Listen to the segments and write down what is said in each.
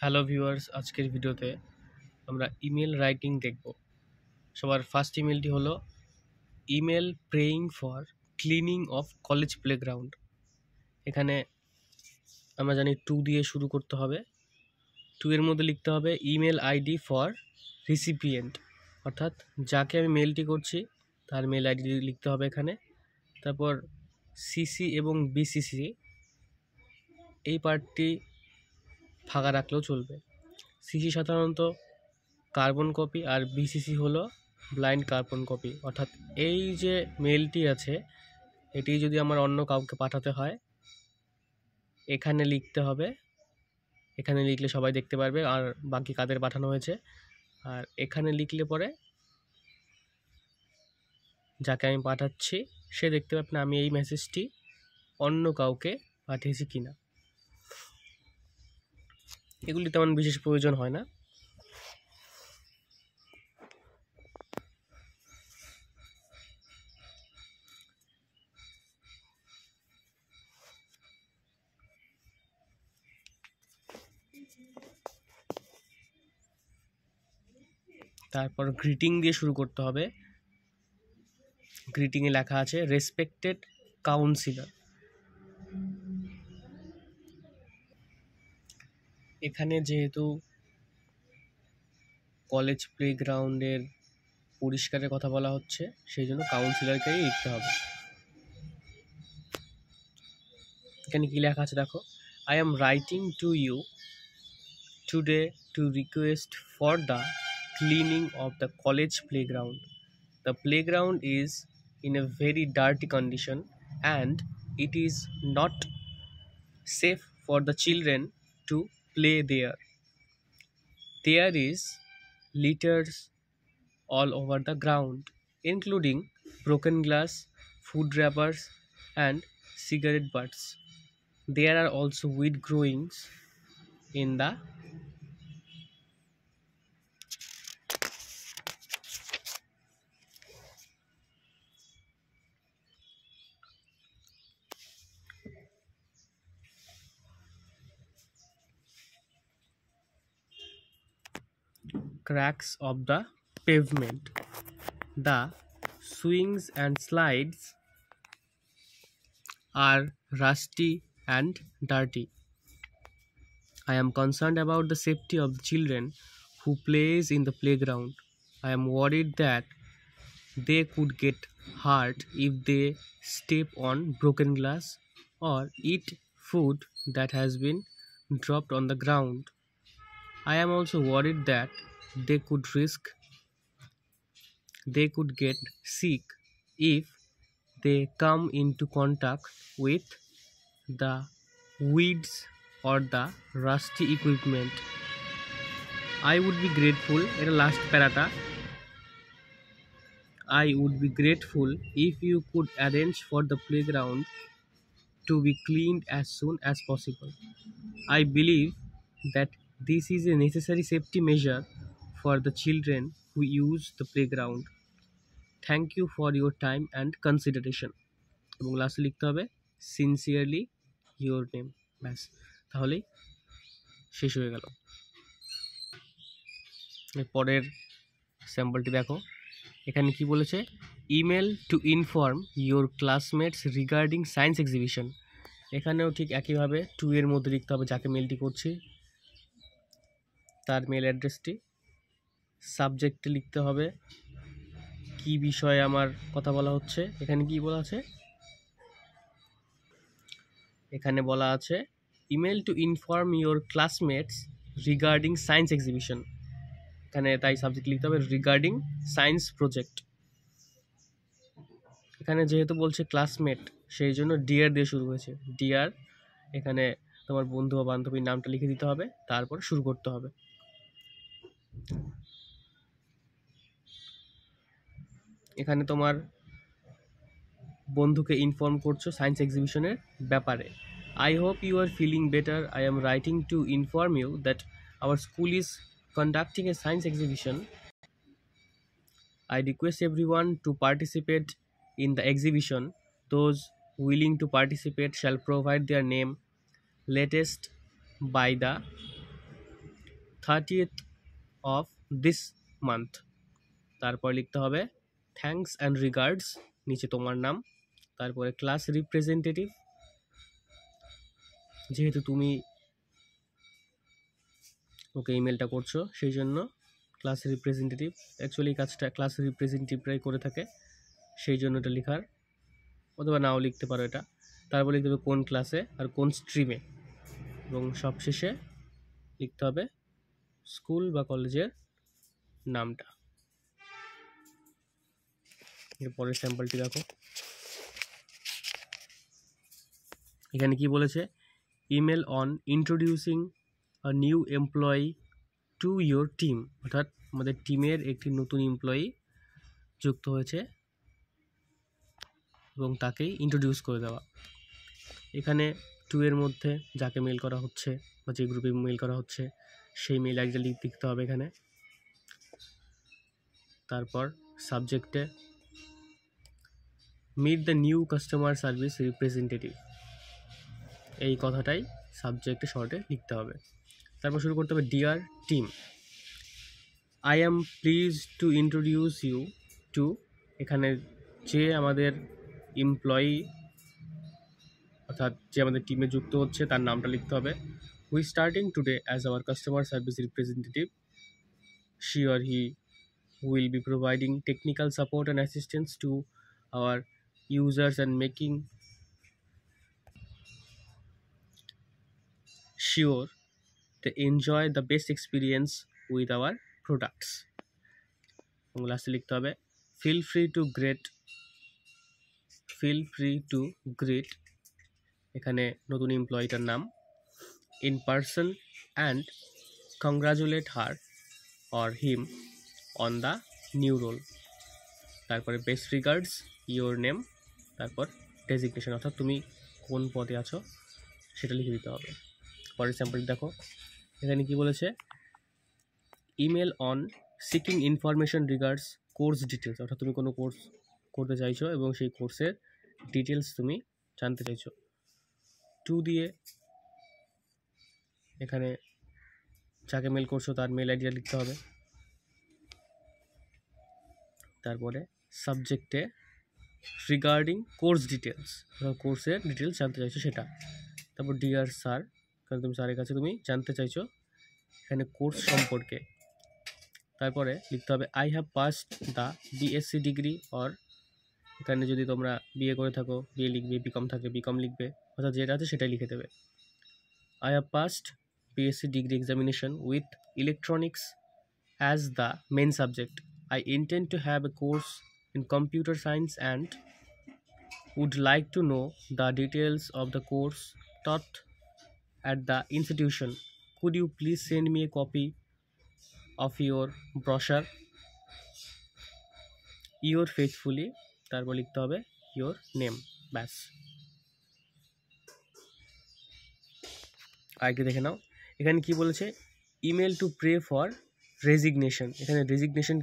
Hello viewers, আজকের ভিডিওতে আমরা ইমেল রাইটিং দেখব। সবার ফার্স্ট ইমেলটি হলো email praying for cleaning of college playground. এখানে আমরা জানি টু দিয়ে শুরু করতে হবে। টু এর মধ্যে লিখতে হবে ইমেল আইডি ফর রিসিপিয়েন্ট, অর্থাৎ যাকে আমি মেলটি করছি তার মেল আইডি লিখতে হবে এখানে। তারপর সিসি এবং বিসিসি এই পার্টটি ফাঁকা রাখলেও চলবে। সিসি সাধারণত কার্বন কপি আর বিসিসি হলো ব্লাইন্ড কার্বন কপি, অর্থাৎ এই যে মেলটি আছে এটি যদি আমার অন্য কাউকে পাঠাতে হয় এখানে লিখতে হবে। এখানে লিখলে সবাই দেখতে পারবে আর বাকি কাদের পাঠানো হয়েছে। আর এখানে লিখলে পরে যাকে আমি পাঠাচ্ছি সে দেখতে পাবে না আমি এই মেসেজটি অন্য কাউকে পাঠিয়েছি কিনা। এগুলি তেমন বিশেষ প্রয়োজন হয় না। তারপর গ্রিটিং দিয়ে শুরু করতে হবে। গ্রিটিংয়ে লেখা আছে রেসপেক্টেড কাউন্সিলর। এখানে যেহেতু কলেজ প্লেগ্রাউন্ডের পরিষ্কারের কথা বলা হচ্ছে সেই জন্য কাউন্সিলরকেই লিখতে হবে। এখানে কি লেখা আছে দেখো, I am writing to you today to request for the cleaning of the college playground. The playground is in a very dirty condition and it is not safe for the children to play there. There is litters all over the ground, including broken glass, food wrappers, and cigarette butts. There are also weed growings in the cracks of the pavement. The swings and slides are rusty and dirty. I am concerned about the safety of the children who plays in the playground. I am worried that they could get hurt if they step on broken glass or eat food that has been dropped on the ground. I am also worried that they could get sick if they come into contact with the weeds or the rusty equipment. I would be grateful, এটা last প্যারাটা, I would be grateful if you could arrange for the playground to be cleaned as soon as possible. I believe that this is a necessary safety measure for the children who use the playground. Thank you for your time and consideration. এবং লাস্টে লিখতে হবে sincerely your name. ব্যাস, তাহলেই শেষ হয়ে গেল। পরের স্যাম্পলটি দেখো, এখানে কি বলেছে, email to inform your classmates regarding science exhibition. এখানেও ঠিক একইভাবে টু এর মধ্যে লিখতে হবে যাকে মেলটি করছি তার মেল অ্যাড্রেসটি। সাবজেক্টে লিখতে হবে কি বিষয়ে আমার কথা বলা হচ্ছে। এখানে কি বলা আছে, এখানে বলা আছে email to inform your classmates regarding science exhibition. এখানে তাই সাবজেক্ট লিখতে হবে রিগার্ডিং সায়েন্স প্রজেক্ট। এখানে যেহেতু বলছে ক্লাসমেট সেই জন্য ডিয়ার দিয়ে শুরু হয়েছে। ডিয়ার, এখানে তোমার বন্ধু বা বান্ধবীর নামটা লিখে দিতে হবে, তারপর শুরু করতে হবে। এখানে তোমার বন্ধুকে ইনফর্ম করছো সায়েন্স এক্সিবিশনের ব্যাপারে। I hope you are feeling better. I am writing to inform you that our school is conducting a science exhibition. I request everyone to participate in the exhibition. Those willing to participate shall provide their name latest by the 30th of this month। তারপর লিখতে হবে thanks and regards, নিচে তোমার নাম। তারপরে class representative, যেহেতু তুমি ওকে ইমেলটা করছো সেই জন্য ক্লাস রিপ্রেজেন্টেটিভ, অ্যাকচুয়ালি এই কাজটা ক্লাস রিপ্রেজেন্টেটিভরাই করে থাকে, সেই জন্য এটা লেখার, অথবা নাও লিখতে পারো এটা। তারপর লিখতে হবে কোন ক্লাসে আর কোন স্ট্রিমে, এবং সবশেষে লিখতে হবে স্কুল বা কলেজের নামটা। এরপরের স্যাম্পলটি দেখো, এখানে কি বলেছে, email on introducing a new employee to your team, অর্থাৎ আমাদের টিমের একটি নতুন এমপ্লয়ি যুক্ত হয়েছে এবং তাকেই ইন্ট্রোডিউস করে দেওয়া। এখানে 2 এর মধ্যে যাকে মেল করা হচ্ছে বা যে গ্রুপে মেল করা হচ্ছে সেই মেল আইডিটা লিখতে হবে এখানে। তারপর সাবজেক্টে meet the new customer service representative, এই কথাটাই সাবজেক্টে শর্টে লিখতে হবে। তারপর শুরু করতে হবে dear team, I am please to introduce you to, এখানে যে আমাদের এমপ্লয়ি অর্থাৎ যে আমাদের টিমে যুক্ত হচ্ছে তার নামটা লিখতে হবে। We starting today as our customer service representative, she or he will be providing technical support and assistance to our users and making sure they enjoy the best experience with our products। এবং লাস্টে লিখতে হবে feel free to greet, এখানে নতুন এমপ্লয়িটার নাম, in person and congratulate her or him on the new role। তারপরে best regards, your name, তারপর designation, অর্থাৎ তুমি কোন পদে আছো সেটা লিখে দিতে হবে। পরের স্যাম্পল দেখো, এখানে কি বলেছে, email on seeking information regards course details, অর্থাৎ তুমি কোনো কোর্স করতে চাইছো এবং সেই কোর্সের ডিটেলস তুমি জানতে চাইছো। 2 দিয়ে এখানে যাকে মেল করছো তার মেল আইডিটা লিখতে হবে। তারপরে সাবজেক্টে রিগার্ডিং কোর্স ডিটেলস, কোর্সের ডিটেলস জানতে চাইছো সেটা। তারপর ডিয়ার স্যার, কারণ তুমি স্যারের কাছে তুমি জানতে চাইছো এখানে কোর্স সম্পর্কে। তারপরে লিখতে হবে I have passed the BSc degree, or এখানে যদি তোমরা বিএ করে থাকো বিএ লিখবে, বিকম থাকলে বিকম লিখবে, অর্থাৎ যেটা আছে সেটাই লিখে দেবে। I have passed BSc degree examination with electronics as the main subject. I intend to have a course in computer science and would like to know the details of the course taught at the institution. Could you please send me a copy of your brochure? Your faithfully, তারপর লিখতে হবে your name, ব্যাস। আগে দেখে নাও এখানে কি বলেছে, email to pray for resignation, এখানে রেজিগনেশন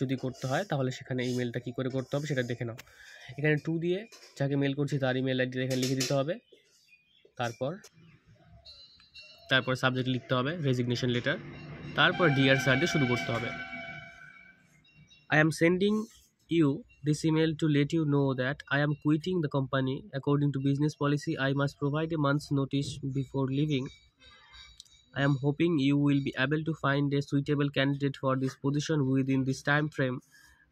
যদি করতে হয় তাহলে সেখানে ইমেলটা কী করে করতে হবে সেটা দেখে নাও। এখানে 2 দিয়ে যাকে মেল করছি তার ইমেল আইডি এখানে লিখে দিতে হবে। তারপর সাবজেক্ট লিখতে হবে রেজিগনেশন লেটার, তারপর ডিয়ার স্যার দিয়ে শুরু করতে হবে। I am sending you this email to let you know that I am quitting the company. According to business policy, I must provide a month's notice before leaving. I am hoping you will be able to find a suitable candidate for this position within this time frame.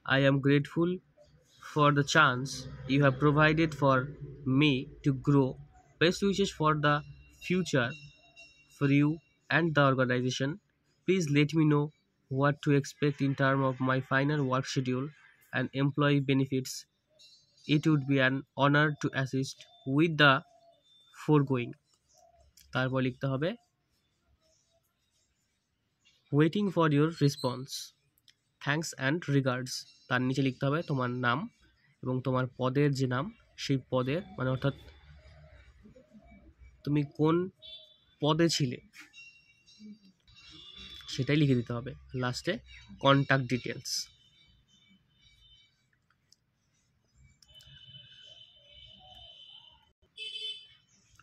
I am grateful for the chance you have provided for me to grow. Best wishes for the future for you and the organization. Please let me know what to expect in terms of my final work schedule and employee benefits. It would be an honor to assist with the foregoing. তারপর লিখতে হবে waiting for your response, thanks and regards, তার নিচে লিখতে হবে তোমার নাম এবং তোমার পদের যে নাম সেই পদের মানে অর্থাৎ তুমি কোন পদে ছিলে সেটাই লিখে দিতে হবে। লাস্টে কন্ট্যাক্ট ডিটেলস।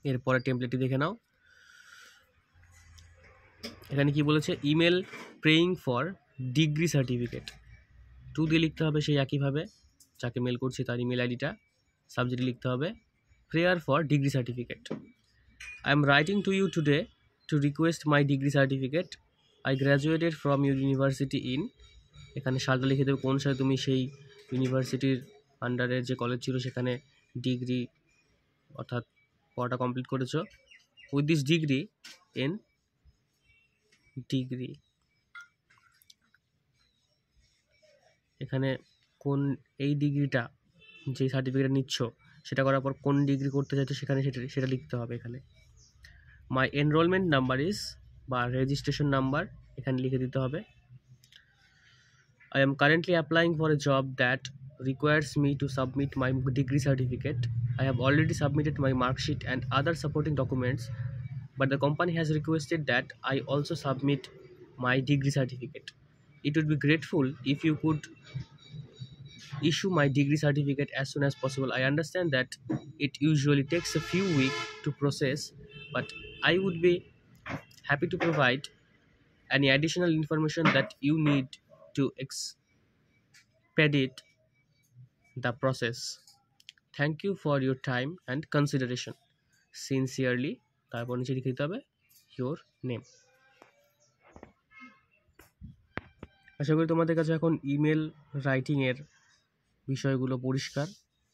এরপরে টেমপ্লেটটি দেখে নাও, এখানে কি বলেছে, email praying for degree certificate, to দিয়ে লিখতে হবে সেই একইভাবে যাকে মেল করছি তার ইমেল আইডিটা, সাবজেক্টে লিখতে হবে prayer for degree certificate. I am writing to you today to request my degree certificate. I graduated from your university in, এখানে সালটা লিখে দেবে কোন সালে তুমি সেই ইউনিভার্সিটির আন্ডারের যে কলেজ ছিল সেখানে ডিগ্রি অর্থাৎ পড়াটা কমপ্লিট করেছো। With this degree in degree, এখানে কোন এই ডিগ্রিটা যে সার্টিফিকেট নিচ্ছ সেটা করার পর কোন ডিগ্রি করতে চাইছো সেখানে সেটা লিখতে হবে। এখানে মাই এনরোলমেন্ট নাম্বার ইজ বা রেজিস্ট্রেশন নাম্বার এখানে লিখে দিতে হবে। I am currently applying for a job that requires me to submit my degree certificate. I have already submitted my mark sheet and other supporting documents, but the company has requested that I also submit my degree certificate. It would be grateful if you could issue my degree certificate as soon as possible. I understand that it usually takes a few weeks to process, but I would be happy to provide any additional information that you need to expedite the process. Thank you for your time and consideration. Sincerely, তারপর নিচে লিখে দিতে হবে your name. আশা করি তোমাদের কাছে এখন email রাইটিংয়ের বিষয়গুলো পরিষ্কার।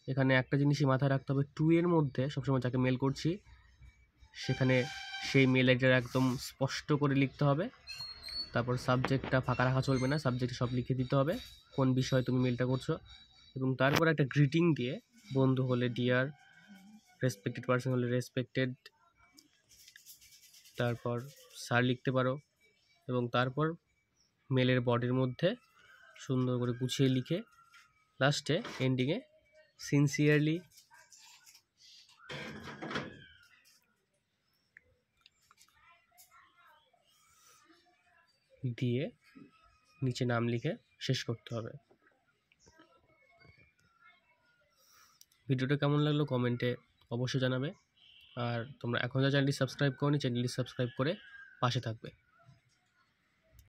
এখানে একটা জিনিসই মাথায় রাখতে হবে, 2 এর মধ্যে সবসময় যাকে মেল করছি সেখানে সেই মেল আইডিটা একদম স্পষ্ট করে লিখতে হবে। তারপর সাবজেক্টটা ফাঁকা রাখা চলবে না, সাবজেক্ট সব লিখে দিতে হবে কোন বিষয়ে তুমি মেলটা করছো, এবং তারপর একটা গ্রিটিং দিয়ে, বন্ধু হলে ডিয়ার, রেসপেক্টেড পারসন হলে রেসপেক্টেড, তারপর স্যার লিখতে পারো, এবং তারপর মেলের বডির মধ্যে সুন্দর করে গুছিয়ে লিখে লাস্টে এন্ডিংয়ে সিনসিয়ারলি দিয়ে নিচে নাম লিখে শেষ করতে হবে। ভিডিওটা কেমন লাগলো কমেন্টে অবশ্যই জানাবে, আর তোমরা এখন যা চ্যানেলটি সাবস্ক্রাইব করোনি চ্যানেলটি সাবস্ক্রাইব করে পাশে থাকবে।